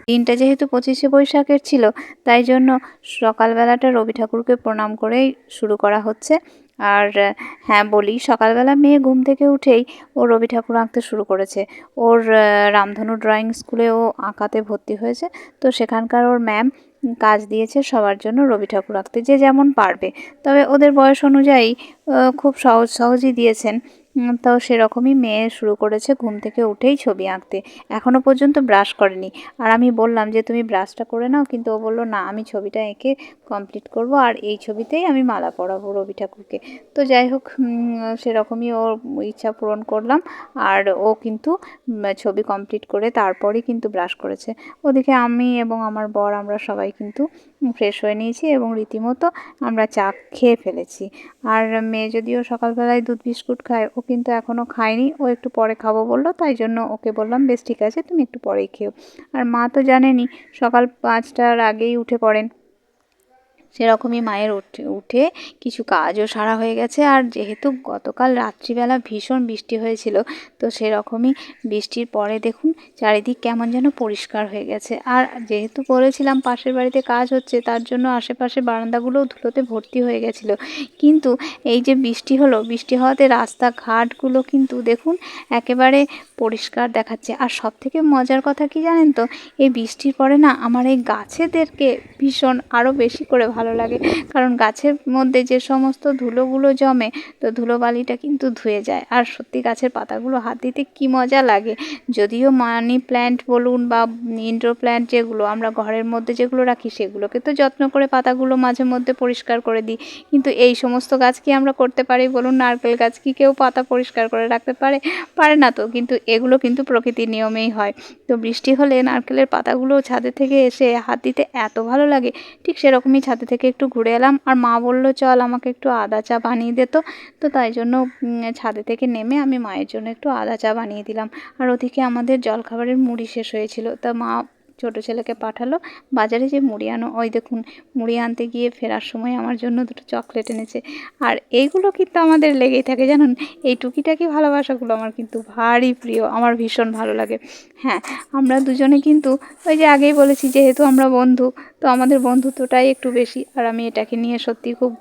দিনটা যেহেতু 25শে বৈশাখের ছিল, তাই জন্য সকালবেলাটা রবি ঠাকুরকে প্রণাম করেই শুরু করা হচ্ছে। আর হ্যাঁ বলি, সকালবেলা মেয়ে ঘুম থেকে উঠেই ও রবি ঠাকুর আঁকতে শুরু করেছে। ওর রামধনু ড্রয়িং স্কুলে ও আঁকাতে ভর্তি হয়েছে। তো সেখানকার ওর ম্যাম কাজ দিয়েছে সবার জন্য রবি ঠাকুর আঁকতে, যে যেমন পারবে। তবে ওদের বয়স অনুযায়ী খুব সহজই দিয়েছেন। তো সেরকমই মেয়ে শুরু করেছে ঘুম থেকে উঠেই ছবি আঁকতে। এখনো পর্যন্ত ব্রাশ করেনি। আর আমি বললাম যে তুমি ব্রাশটা করে নাও, কিন্তু ও বললো না, আমি ছবিটা এঁকে কমপ্লিট করব, আর এই ছবিতেই আমি মালা পরাবো রবি ঠাকুরকে। তো যাই হোক, সেরকমই ওর ইচ্ছা পূরণ করলাম। আর ও কিন্তু ছবি কমপ্লিট করে তারপরই কিন্তু ব্রাশ করেছে। ওদিকে আমি এবং আমার বর আমরা সবাই কিন্তু ফ্রেশ হয়ে নিয়েছি এবং রীতিমতো আমরা চা খেয়ে ফেলেছি। আর মেয়ে যদিও সকালবেলায় দুধ বিস্কুট খায়, ও কিন্তু এখনও খায়নি। ও একটু পরে খাবো বললো, তাই জন্য ওকে বললাম বেশ ঠিক আছে, তুমি একটু পরেই খেও। আর মা তো জানেনই সকাল 5টার আগেই উঠে পড়েন। সেরকমই মায়ের উঠে কিছু কাজও সারা হয়ে গেছে। আর যেহেতু গতকাল রাত্রিবেলা ভীষণ বৃষ্টি হয়েছিল, তো সেরকমই বৃষ্টির পরে দেখুন চারিদিক কেমন যেন পরিষ্কার হয়ে গেছে। আর যেহেতু বলেছিলাম পাশের বাড়িতে কাজ হচ্ছে, তার জন্য আশেপাশে বারান্দাগুলোও ধুলোতে ভর্তি হয়ে গেছিলো। কিন্তু এই যে বৃষ্টি হলো, বৃষ্টি হওয়াতে রাস্তাঘাটগুলো কিন্তু দেখুন একেবারে পরিষ্কার দেখাচ্ছে। আর সবথেকে মজার কথা কি জানেন তো, এই বৃষ্টির পরে না আমার এই গাছেদেরকে ভীষণ আরও বেশি করে ভালো লাগে। কারণ গাছের মধ্যে যে সমস্ত ধুলোগুলো জমে, তো ধুলোবালিটা কিন্তু ধুয়ে যায়। আর সত্যি গাছের পাতাগুলো হাত দিতে কি মজা লাগে। যদিও মানি প্ল্যান্ট বলুন বা ইনডোর প্ল্যান্ট যেগুলো আমরা ঘরের মধ্যে যেগুলো রাখি, সেগুলোকে তো যত্ন করে পাতাগুলো মাঝে মধ্যে পরিষ্কার করে দিই। কিন্তু এই সমস্ত গাছ কি আমরা করতে পারি বলুন? নারকেল গাছ কি কেউ পাতা পরিষ্কার করে রাখতে পারে? পারে না তো। কিন্তু এগুলো কিন্তু প্রকৃতির নিয়মেই হয়। তো বৃষ্টি হলে নারকেলের পাতাগুলো ছাদে থেকে এসে হাত দিতে এত ভালো লাগে। ঠিক সেরকমই ছাদে থেকে একটু ঘুরে এলাম। আর মা বললো চল আমাকে একটু আদা চা বানিয়ে দে তো। তো তাই জন্য ছাদে থেকে নেমে আমি মায়ের জন্য একটু আদা চা বানিয়ে দিলাম। আর ওদিকে আমাদের জলখাবারের মুড়ি শেষ হয়েছিল, তা মা ছোটো ছেলেকে পাঠালো বাজারে যে মুড়ি আনো। ওই দেখুন মুড়ি আনতে গিয়ে ফেরার সময় আমার জন্য দুটো চকলেট এনেছে। আর এইগুলো কিন্তু আমাদের লেগেই থাকে জানুন। এই টুকিটাকি ভালোবাসাগুলো আমার কিন্তু ভারী প্রিয়, আমার ভীষণ ভালো লাগে। হ্যাঁ, আমরা দুজনে কিন্তু ওই যে আগেই বলেছি যেহেতু আমরা বন্ধু, তো আমাদের বন্ধুত্বটাই একটু বেশি। আর আমি এটাকে নিয়ে সত্যি খুব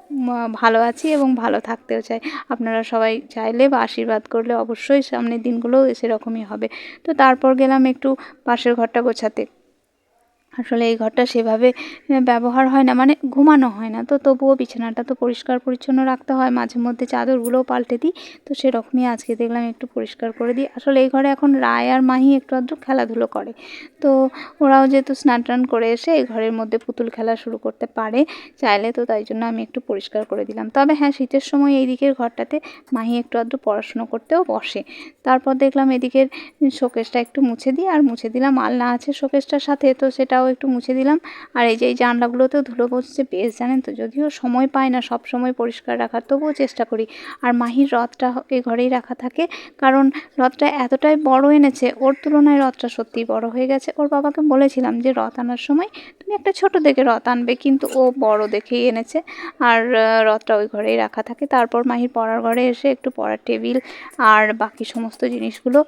ভালো আছি এবং ভালো থাকতেও চাই। আপনারা সবাই চাইলে বা আশীর্বাদ করলে অবশ্যই সামনের দিনগুলোও সেরকমই হবে। তো তারপর গেলাম একটু পাশের ঘরটা গোছাতে। আসলে এই ঘরটা সেভাবে ব্যবহার হয় না, মানে ঘুমানো হয় না। তো তবুও বিছানাটা তো পরিষ্কার পরিচ্ছন্ন রাখতে হয়, মাঝে মধ্যে চাদরগুলোও পাল্টে দিই। তো সেরকমই আজকে দেখলাম একটু পরিষ্কার করে দিই। আসলে এই ঘরে এখন রায় আর মাহি একটু আধটু খেলাধুলো করে। তো ওরাও যেহেতু স্নান টান করে এসে এই ঘরের মধ্যে পুতুল খেলা শুরু করতে পারে চাইলে, তো তাই জন্য আমি একটু পরিষ্কার করে দিলাম। তবে হ্যাঁ, শীতের সময় এই দিকের ঘরটাতে মাহি একটু আধটু পড়াশুনো করতেও বসে। তারপর দেখলাম এদিকের শোকেসটা একটু মুছে দিই, আর মুছে দিলাম আলনা আছে শোকেসটার সাথে, তো সেটাও একটু মুছে দিলাম। আর এই যে এই জানলাগুলোতেও ধুলো বসছে বেশ জানেন তো। যদিও সময় পাই না সব সময় পরিষ্কার রাখার, তবুও চেষ্টা করি। আর মাহির রথটা এই ঘরেই রাখা থাকে, কারণ রথটা এতটাই বড় এনেছে, ওর তুলনায় রথটা সত্যিই বড় হয়ে গেছে। ওর বাবাকে বলেছিলাম যে রথ আনার সময় তুমি একটা ছোট দেখে রথ আনবে, কিন্তু ও বড় দেখেই এনেছে। আর রথটা ওই ঘরেই রাখা থাকে। তারপর মাহির পড়ার ঘরে এসে একটু পড়ার টেবিল আর বাকি সমস্ত জিনিসগুলো,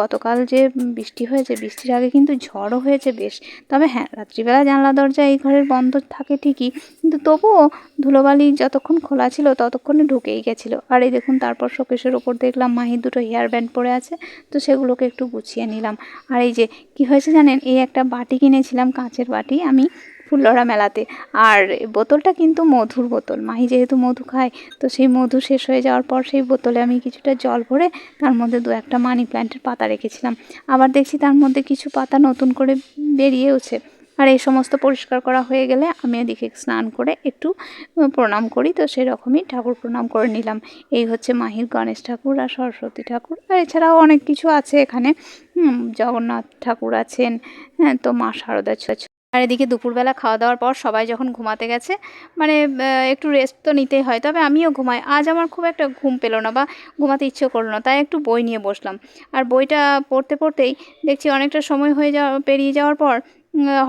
গতকাল যে বৃষ্টি হয়েছে, বৃষ্টির আগে কিন্তু ঝড়ও হয়েছে বেশ। তবে হ্যাঁ, রাত্রিবেলা জানলা দরজা এই ঘরের বন্ধ থাকে ঠিকই, কিন্তু তবুও ধুলোবালি যতক্ষণ খোলা ছিল ততক্ষণে ঢুকেই গেছিলো। আর এই দেখুন তারপর শোকেসের ওপর দেখলাম মাহির দুটো হেয়ার ব্যান্ড পড়ে আছে, তো সেগুলোকে একটু গুছিয়ে নিলাম। আর এই যে কি হয়েছে জানেন, এই একটা বাটি কিনেছিলাম, কাঁচের বাটি, আমি ফুল্লরা মেলাতে। আর বোতলটা কিন্তু মধুর বোতল। মাহি যেহেতু মধু খায়, তো সেই মধু শেষ হয়ে যাওয়ার পর সেই বোতলে আমি কিছুটা জল ভরে তার মধ্যে 2-1টা মানি প্ল্যান্টের পাতা রেখেছিলাম। আবার দেখছি তার মধ্যে কিছু পাতা নতুন করে বেরিয়েওছে। আর এই সমস্ত পরিষ্কার করা হয়ে গেলে আমি এদিকে স্নান করে একটু প্রণাম করি। তো সেরকমই ঠাকুর প্রণাম করে নিলাম। এই হচ্ছে মাহির গণেশ ঠাকুর আর সরস্বতী ঠাকুর। আর এছাড়াও অনেক কিছু আছে এখানে। জগন্নাথ ঠাকুর আছেন, হ্যাঁ, তো মা শারদা। আর এদিকে দুপুরবেলা খাওয়া দাওয়ার পর সবাই যখন ঘুমাতে গেছে, মানে একটু রেস্ট তো নিতেই হয়, তবে আমিও ঘুমাই। আজ আমার খুব একটা ঘুম পেলো না বা ঘুমাতে ইচ্ছে করলো না, তাই একটু বই নিয়ে বসলাম। আর বইটা পড়তে পড়তেই দেখছি অনেকটা সময় পেরিয়ে যাওয়ার পর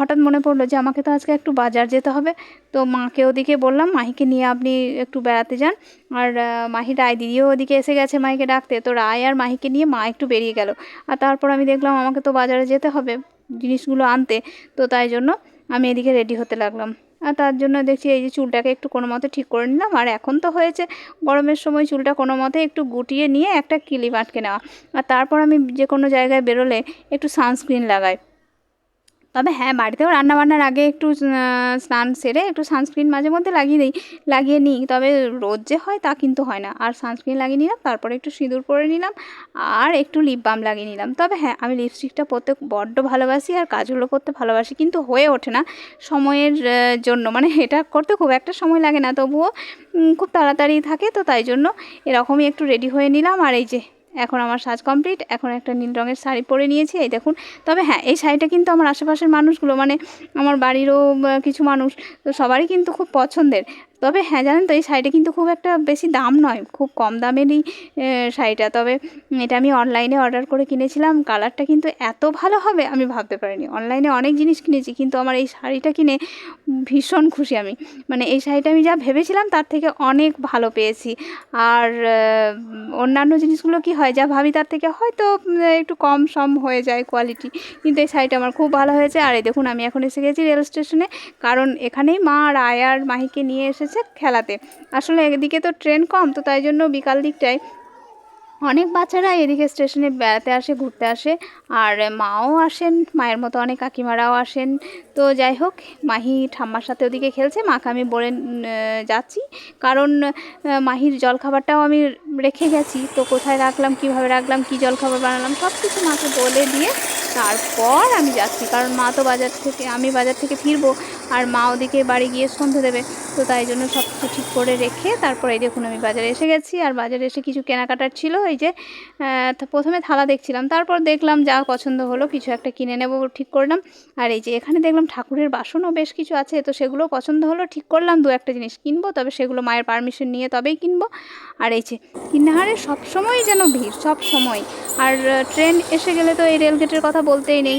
হঠাৎ মনে পড়লো যে আমাকে তো আজকে একটু বাজার যেতে হবে। তো মাকে ওদিকে বললাম মাহিকে নিয়ে আপনি একটু বেড়াতে যান। আর মাহি রায় দিদিও ওদিকে এসে গেছে মাহিকে ডাকতে। তো রায় আর মাহিকে নিয়ে মা একটু বেরিয়ে গেল। আর তারপর আমি দেখলাম আমাকে তো বাজারে যেতে হবে। জিনিসগুলো আনতে, তো তাই জন্য আমি এদিকে রেডি হতে লাগলাম। আর তার জন্য দেখছি এই যে চুলটাকে একটু কোনো মতে ঠিক করে নিলাম। আর এখন তো হয়েছে গরমের সময় চুলটা কোনো মতে একটু গুটিয়ে নিয়ে একটা ক্লিপ আটকে নেওয়া। আর তারপর আমি যে কোনো জায়গায় বেরোলে একটু সানস্ক্রিন লাগাই। তবে হ্যাঁ, বাড়িতেও রান্নাবান্নার আগে একটু স্নান সেরে একটু সানস্ক্রিন মাঝে মধ্যে লাগিয়ে নিই। তবে রোজ যে হয় তা কিন্তু হয় না। আর সানস্ক্রিন লাগিয়ে নিলাম, তারপরে একটু সিঁদুর পরে নিলাম আর একটু লিপ বাম লাগিয়ে নিলাম। তবে হ্যাঁ, আমি লিপস্টিকটা পরতে বড্ড ভালোবাসি আর কাজলও করতে ভালোবাসি, কিন্তু হয়ে ওঠে না সময়ের জন্য। মানে এটা করতে খুব একটা সময় লাগে না, তবুও খুব তাড়াতাড়ি থাকে, তো তাই জন্য এরকমই একটু রেডি হয়ে নিলাম। আর এই যে এখন আমার সাজ কমপ্লিট। এখন একটা নীল রঙের শাড়ি পরে নিয়েছি, এই দেখুন। তবে হ্যাঁ, এই শাড়িটা কিন্তু আমার আশেপাশের মানুষগুলো, মানে আমার বাড়িরও কিছু মানুষ, তো সবারই কিন্তু খুব পছন্দের। তবে হ্যাঁ, জানেন তো এই শাড়িটা কিন্তু খুব একটা বেশি দাম নয়, খুব কম দামেরই শাড়িটা। তবে এটা আমি অনলাইনে অর্ডার করে কিনেছিলাম। কালারটা কিন্তু এত ভালো হবে আমি ভাবতে পারিনি। অনলাইনে অনেক জিনিস কিনেছি, কিন্তু আমার এই শাড়িটা কিনে ভীষণ খুশি আমি। মানে এই শাড়িটা আমি যা ভেবেছিলাম তার থেকে অনেক ভালো পেয়েছি। আর অন্যান্য জিনিসগুলো কি হয়, যা ভাবি তার থেকে হয়তো একটু কম সম হয়ে যায় কোয়ালিটি, কিন্তু এই শাড়িটা আমার খুব ভালো হয়েছে। আর এই দেখুন, আমি এখন এসে গেছি রেল স্টেশনে, কারণ এখানেই মা আর আয়ার মাহিকে নিয়ে এসেছে খেলাতে। আসলে এদিকে তো ট্রেন কম, তো তাই জন্য বিকাল দিকটায় অনেক বাচ্চারা এদিকে স্টেশনে বেড়াতে আসে, ঘুরতে আসে। আর মাও আসেন, মায়ের মতো অনেক কাকিমারাও আসেন। তো যাই হোক, মাহি ঠাম্মার সাথে ওদিকে খেলছে, মাকে আমি বলে যাচ্ছি, কারণ মাহির জলখাবারটাও আমি রেখে গেছি। তো কোথায় রাখলাম, কিভাবে রাখলাম, কী জলখাবার বানালাম, সব কিছু মাকে বলে দিয়ে তারপর আমি যাচ্ছি। কারণ আমি বাজার থেকে ফিরবো, আর মা ওদিকে বাড়ি গিয়ে সন্ধে দেবে। তো তাই জন্য সব কিছু ঠিক করে রেখে তারপরে এই দেখুন আমি বাজারে এসে গেছি। আর বাজারে এসে কিছু কেনাকাটার ছিল, এই যে প্রথমে থালা দেখছিলাম, তারপর দেখলাম যা পছন্দ হলো কিছু একটা কিনে নেব ঠিক করলাম। আর এই যে এখানে দেখলাম ঠাকুরের বাসনও বেশ কিছু আছে, তো সেগুলো পছন্দ হলো, ঠিক করলাম দু একটা জিনিস কিনবো, তবে সেগুলো মায়ের পারমিশন নিয়ে তবেই কিনবো। আর এই যে কিনাহারে সবসময় যেন ভিড়, সব সময়। আর ট্রেন এসে গেলে তো এই রেলগেটের কথা বলতেই নেই।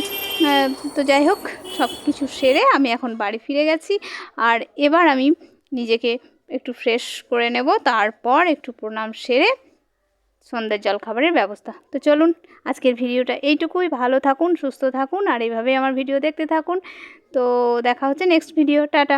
তো যাই হোক, সব কিছু সেরে আমি এখন বাড়ি ফিরে গেছি। আর এবার আমি নিজেকে একটু ফ্রেশ করে নেব, তারপর একটু প্রণাম সেরে সন্ধ্যার জলখাবারের ব্যবস্থা। তো চলুন, আজকের ভিডিওটা এইটুকুই। ভালো থাকুন, সুস্থ থাকুন, আর এইভাবেই আমার ভিডিও দেখতে থাকুন। তো দেখা হচ্ছে নেক্সট ভিডিও। টাটা।